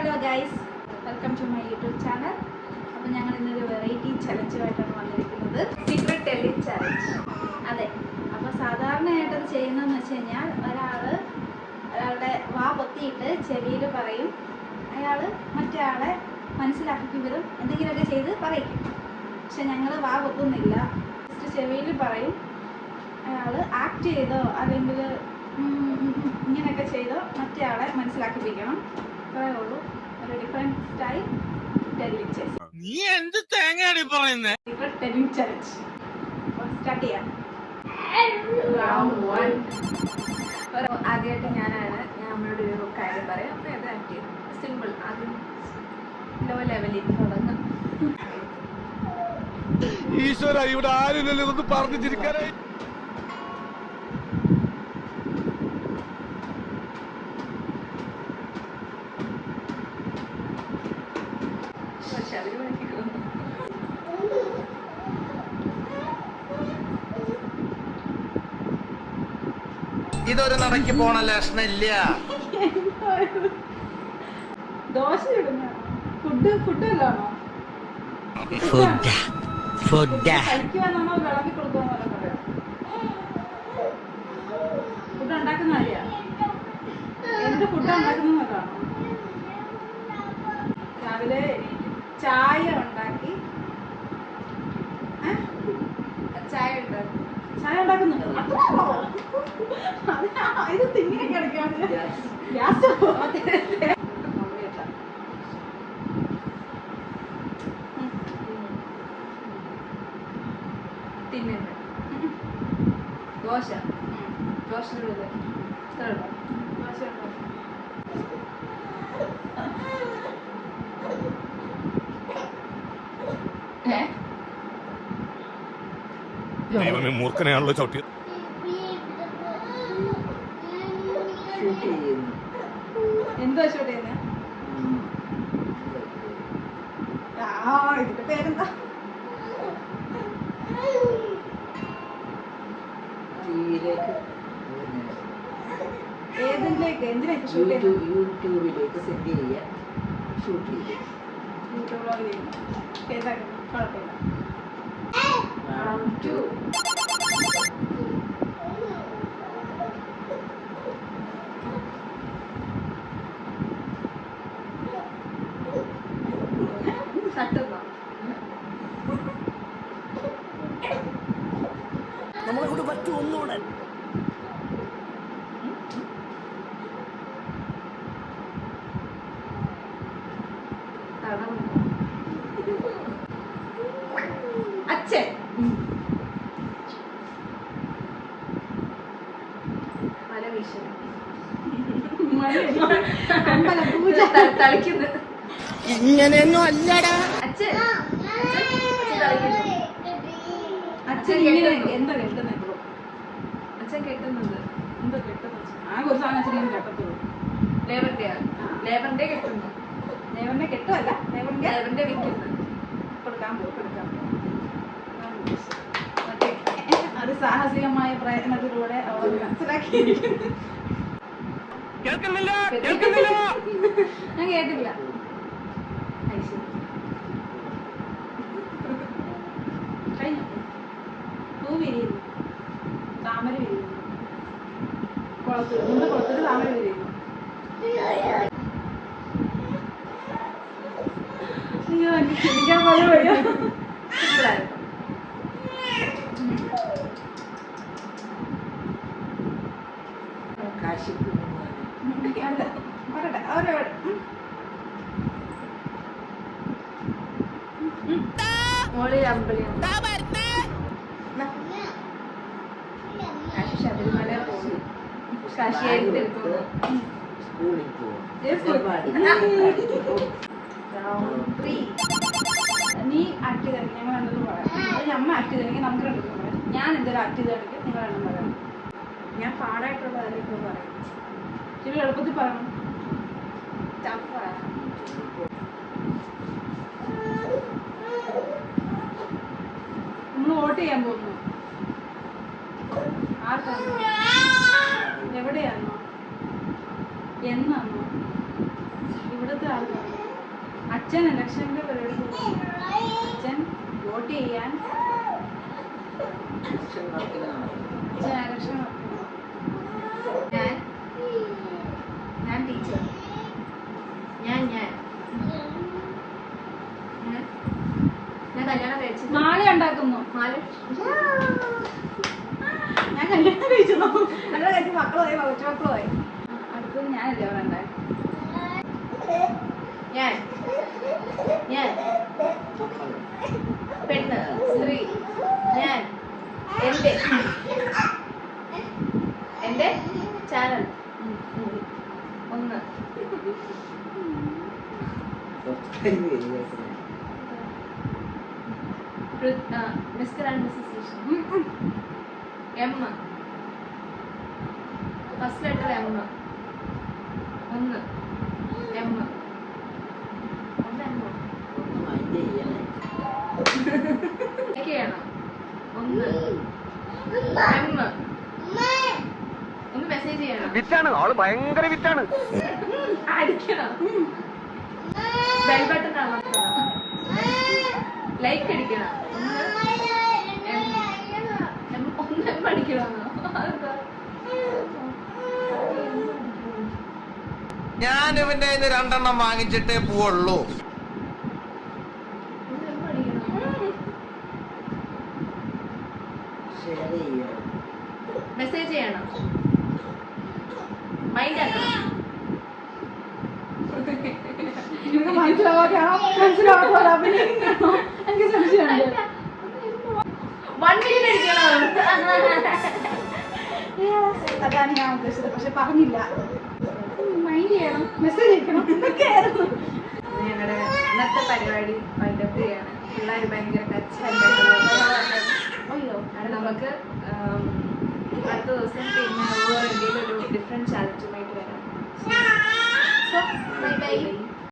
Hello guys, welcome to my YouTube channel. അപ്പോൾ ഞങ്ങൾ ഇന്നൊരു വെറൈറ്റി ചലഞ്ചുമായിട്ടാണ് വന്നിരിക്കുന്നത്. Secret telling challenge. അതെ, അപ്പോൾ സാധാരണയായിട്ടത് ചെയ്യുന്നതെന്ന് വെച്ച് കഴിഞ്ഞാൽ ഒരാളുടെ വാ പൊത്തിയിട്ട് ചെവിയിൽ പറയും, അയാൾ മറ്റേ ആളെ മനസ്സിലാക്കിക്കും വിധം എന്തെങ്കിലുമൊക്കെ ചെയ്ത് പറയിക്കും. പക്ഷെ ഞങ്ങൾ വാ പൊത്തുന്നില്ല, ജസ്റ്റ് ചെവിയിൽ പറയും. അയാൾ ആക്ട് ചെയ്തോ അല്ലെങ്കിൽ ഇങ്ങനെയൊക്കെ ചെയ്തോ മറ്റേ ആളെ മനസ്സിലാക്കിപ്പിക്കണം. അത്രേ ഉള്ളൂ. ഒരു ഡിഫറെന്റ് സ്റ്റൈൽ ടെല്ലിംഗ് ചലഞ്ച്. നീ എന്ത് തേങ്ങയാണ് പറയുന്നത്? സീക്രട്ട് ടെല്ലിംഗ് ചലഞ്ച് സ്റ്റാർട്ട് ചെയ്യാം. റൗണ്ട് 1. ആദ്യമായിട്ട് ഞാൻ നമ്മളോട് ഒരു കാര്യം പറയാം. അപ്പോൾ അത് ആക്ട് ചെയ്യും. സിമ്പിൾ. ആദ്യം ലോ ലെവലിൽ തുടങ്ങാം. ഈശ്വര, ഇവിടെ ആരുമില്ലല്ലോ ഇതൊന്ന് പറഞ്ഞു ചിരിക്കാനായി. ഇതൊരു നടക്ക് പോണ ലക്ഷണില്ല. ദോശ ഇടുന്ന ഫുഡല്ലാണോ? കഴിക്കുവാനാണോ വിളമ്പി കൊടുക്കുവാന്നോ പറയാം. ഫുഡ് ഉണ്ടാക്കുന്ന അറിയാം. എന്ത് ഫുഡ് ഉണ്ടാക്കുന്നതാണോ? രാവിലെ ചായ ഉണ്ടാക്കി ചായ ഉണ്ടാക്കുന്നുണ്ട്. ഇത് തിങ്ങനെ കിടക്കാണ്. തിന്നുണ്ട്. ദോശ ദോശ മൂർഖനെയാണല്ലോ ചവിട്ടിയത്. എന്തോ ഷൂട്ട് ചെയ്യുന്നത്? ഇതിന്റെ പേരെന്താ? ഏതിലേക്ക് എന്തിനൊക്കെ ഷൂട്ട് ചെയ്യുന്നത്? യൂട്യൂബിലേക്ക് സെൻഡ് ചെയ്യാൻ ഷൂട്ട് ചെയ്തു. യൂട്യൂബ് വ്ളോഗ് ചെയ്യുന്നു. കുഴപ്പമില്ല. റൗണ്ട് 2. നമ്മളെ കൊണ്ട് പറ്റും ഒന്നുകൂടെ. അച്ഛൻ മല വീശുന്നു. തളിക്കുന്നത് ഇങ്ങനെയൊന്നും അല്ലടാ. അച്ഛൻ അച്ഛൻ ഇങ്ങനെ എന്തോ കെട്ടുന്നുണ്ട്. അച്ഛൻ കെട്ടുന്നുണ്ട്. എന്തോ കെട്ടുന്നു. ആ ഒരു സാധനം അച്ഛൻ കെട്ടത്തുള്ളൂ. ലേബറിന്റെ കെട്ടുന്നു. ലേബറിന്റെ കെട്ടുമല്ല, ലേബറിന്റെ വിൽക്കുന്നു. കൊടുക്കാൻ പോകും. അത് സാഹസികമായ പ്രയത്നത്തിലൂടെ അവർ മനസ്സിലാക്കിയിരിക്കുന്നു. ഞാൻ കേട്ടില്ല. കഴിഞ്ഞു. പൂ വിരിയുന്നു, താമര വിരിയുന്നു. കുളത്തിൽ താമര വിരിയുന്നു. അയ്യോ, എനിക്ക് ചിന്തിക്കാൻ പോലും വയ്യ. മോളിൽ അമ്പലം. ശബരിമല പോകുന്നു. കാശിയായിട്ട് സ്കൂളിൽ പോകും. നീ ആക്ട് ചെയ്തെങ്കിൽ ഞങ്ങൾ രണ്ടും പറയാം. അത് അമ്മ ആക്ട് ചെയ്തെങ്കിൽ നമുക്ക് രണ്ടും പറയാം. ഞാൻ എന്തെങ്കിലും ആക്ട് ചെയ്തെങ്കിൽ നിങ്ങൾ രണ്ടും പറയാം. ഞാൻ പാടായിട്ടുള്ള അതിലേക്ക് പറയും. ശരി, എളുപ്പത്തിൽ പറയണം. നമ്മൾ വോട്ട് ചെയ്യാൻ പോകുന്നു. ആർക്കാണോ? എവിടെയാണോ? എന്നാണോ? ഇവിടുത്തെ ആൾക്കാർ അച്ഛൻ ഇലക്ഷൻ്റെ പരിപാടി പോകുന്നു. അച്ഛൻ വോട്ട് ചെയ്യാൻ അച്ഛൻ വർക്കിന് നടക്കുന്നു. അച്ഛൻ ഇലക്ഷൻ ഞാൻ ടീച്ചർ ഞാൻ കല്യാണം കഴിച്ചു. മാല ഉണ്ടാക്കുന്നു. മാല ഞാൻ കല്യാണം കഴിച്ചു. കല്യാണം കഴിച്ച് മക്കളുമായി കൊച്ചുമക്കളുമായി. അടുത്തത് ഞാനല്ലേ അവിടെ ഉണ്ടായി. ഞാൻ പെണ്ണ് സ്ത്രീ ഞാൻ എന്റെ channel 1 mister and missus Eshwar. M first letter M 1 M ഒന്ന് മൈൻഡ് ചെയ്യണേ. ചെയ്യണം 1 എം ഒന്ന് മെസ്സേജ് ചെയ്യണം. വിറ്റാണ് ആള് ഭയങ്കര വിറ്റാണ്. അടിക്കണം. Bell button അമർത്തണം. ലൈക്ക് അടിക്കണം. 1 എം അടിക്കണമെന്നോ? ഞാൻ ഇവന്റെ കയ്യിന്ന് 2 എണ്ണം വാങ്ങിച്ചിട്ടേ പോവുള്ളൂ. 1 എം അടിക്കണം. ഷെയർ ചെയ്യണം. മെസ്സേജ് ചെയ്യണം. മൈൻഡ് ആക്കണം. എനിക്ക് സംശയമുണ്ട്. 1 മില്യൺ അടിക്കണം. അതാണ് ഞാൻ ഉദ്ദേശിച്ചത്. പക്ഷെ പറഞ്ഞില്ല. മൈൻഡ് ചെയ്യണം, മെസ്സേജ് അയക്കണം. ഇതൊക്കെയായിരുന്നു ഞങ്ങളുടെ ഇന്നത്തെ പരിപാടി. വൈൻഡപ്പ് ചെയ്യാണ്. പിള്ളേർ ഭയങ്കര അയ്യോ. നമുക്ക് അടുത്ത ദിവസം പിന്നെ എന്തെങ്കിലും ഒരു ഡിഫറെൻറ്റ് ചാലഞ്ചുമായിട്ട് വരാം. So bye bye.